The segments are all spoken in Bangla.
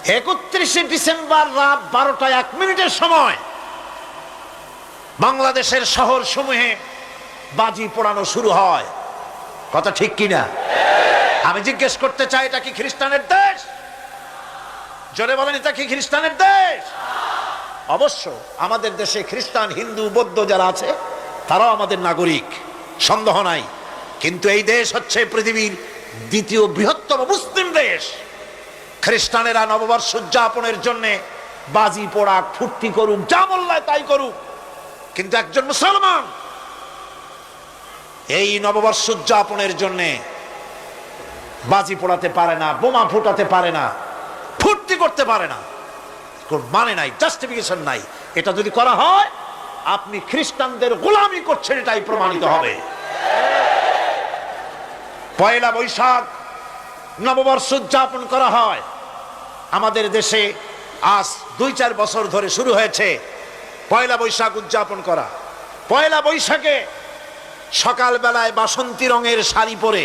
31শে ডিসেম্বর রাত 12টা 1 মিনিটের সময় বাংলাদেশের শহর সমূহে বাজি পোড়ানো শুরু হয়। কথা ঠিক কিনা? আমি জিজ্ঞেস করতে চাই, এটা কি খ্রিস্টানের দেশ? জোরে বলেন, এটা কি খ্রিস্টানের দেশ? অবশ্য আমাদের দেশে খ্রিস্টান, হিন্দু, বৌদ্ধ যারা আছে তারাও আমাদের নাগরিক, সন্দেহ নাই। কিন্তু এই দেশ হচ্ছে পৃথিবীর দ্বিতীয় বৃহত্তম মুসলিম দেশ। খ্রিস্টানেরা নববর্ষ উদযাপনের জন্য বাজি পোড়াক, ফুর্তি করুক, যা মোল্লায় তাই করুক, কিন্তু একজন মুসলমান এই নববর্ষ উদযাপনের জন্য বাজি পোড়াতে পারে না, বোমা ফুটাতে পারে না, ফুর্তি করতে পারে না। কোন মানে নাই, জাস্টিফিকেশন নাই। এটা যদি করা হয় আপনি খ্রিস্টানদের গোলামি করছেন, এটাই প্রমাণিত হবে। পয়লা বৈশাখ নববর্ষ উদযাপন করা হয় আমাদের দেশে। আজ 2-4 বছর ধরে শুরু হয়েছে পয়লা বৈশাখ উদযাপন করা। পয়লা বৈশাখে সকালবেলায় বাসন্তী রঙের শাড়ি পরে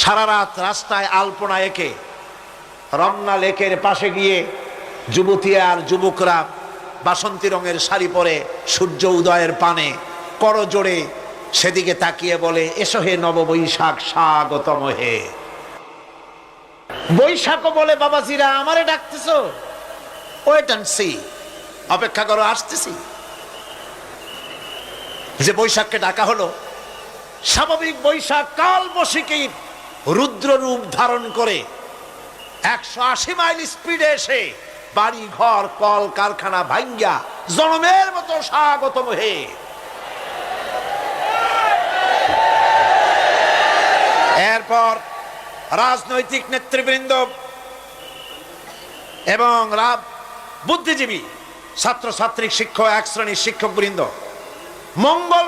সারা রাত রাস্তায় আলপনা এঁকে রমনা লেকের পাশে গিয়ে যুবতী আর যুবকরা বাসন্তী রঙের শাড়ি পরে সূর্য উদয়ের পানে করজোড়ে সেদিকে তাকিয়ে বলে, এসো হে নববৈশাখ স্বাগতম হে। বৈশাখও বলে, বাবাজিরা আমারে ডাকতেছো? ওয়েট এন্ড সি, অপেক্ষা করো, আসতেছি। যে বৈশাখকে ডাকা হলো, স্বাভাবিক বৈশাখ কাল বৈশাখীর রুদ্র রূপ ধারণ করে 180 মাইল স্পিডে এসে বাড়ি ঘর কল কারখানা ভাঙ্গা জনমের মতো স্বাগতম হে। এরপর রাজনৈতিক নেতৃবৃন্দ এবং বুদ্ধিজীবী, ছাত্রছাত্রী, শিক্ষক, এক শ্রেণীর শিক্ষক বৃন্দ মঙ্গল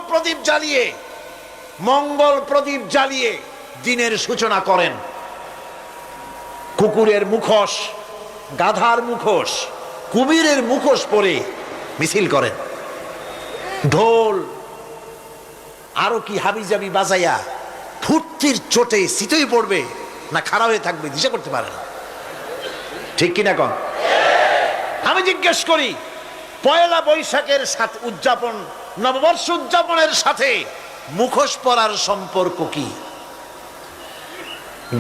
প্রদীপ জ্বালিয়ে দিনের সূচনা করেন। কুকুরের মুখোশ, গাধার মুখোশ, কুমিরের মুখোশ পরে মিছিল করেন। ঢোল আরো কি হাবিজাবি বাজাইয়া ফুর্তির চোটে শীতই পড়বে না খারাপ হয়ে থাকবে দিশা করতে পারে না। ঠিক কিনা কন? আমি জিজ্ঞেস করি, পয়লা বৈশাখের সাথে উদযাপন, নববর্ষ উদযাপনের সাথে মুখোশ পরার সম্পর্ক কি?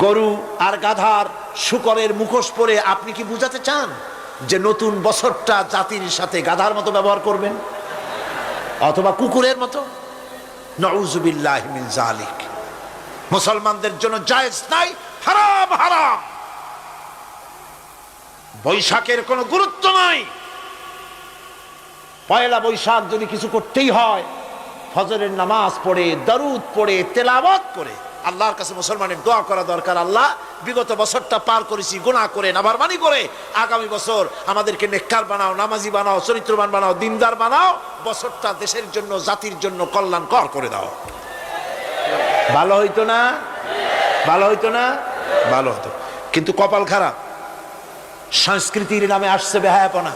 গরু আর গাধার শূকরের মুখোশ পরে আপনি কি বুঝাতে চান যে নতুন বছরটা জাতির সাথে গাধার মতো ব্যবহার করবেন অথবা কুকুরের মতো? নাউযুবিল্লাহি মিন যালিক। মুসলমানদের জন্য জায়েজ নাই, হারাম হারাম। বৈশাখের কোনো গুরুত্ব নাই। পয়লা বৈশাখ যদি কিছু করতেই হয়, ফজরের নামাজ পড়ে, দরুদ পড়ে, তেলাওয়াত করে আল্লাহর কাছে মুসলমানের দোয়া করা দরকার। আল্লাহ, বিগত বছরটা পার করেছি গুনাহ করে, নাফরমানি করে, আগামী বছর আমাদেরকে নেককার বানাও, নামাজি বানাও, চরিত্রবান বানাও, দিনদার বানাও। বছরটা দেশের জন্য, জাতির জন্য কল্যাণকর করে দাও। ভালো হইতো না? ভালো হইতো না? ভালো হতো। কিন্তু কপাল খারাপ, সংস্কৃতির নামে আসছে বেহায়াপনা।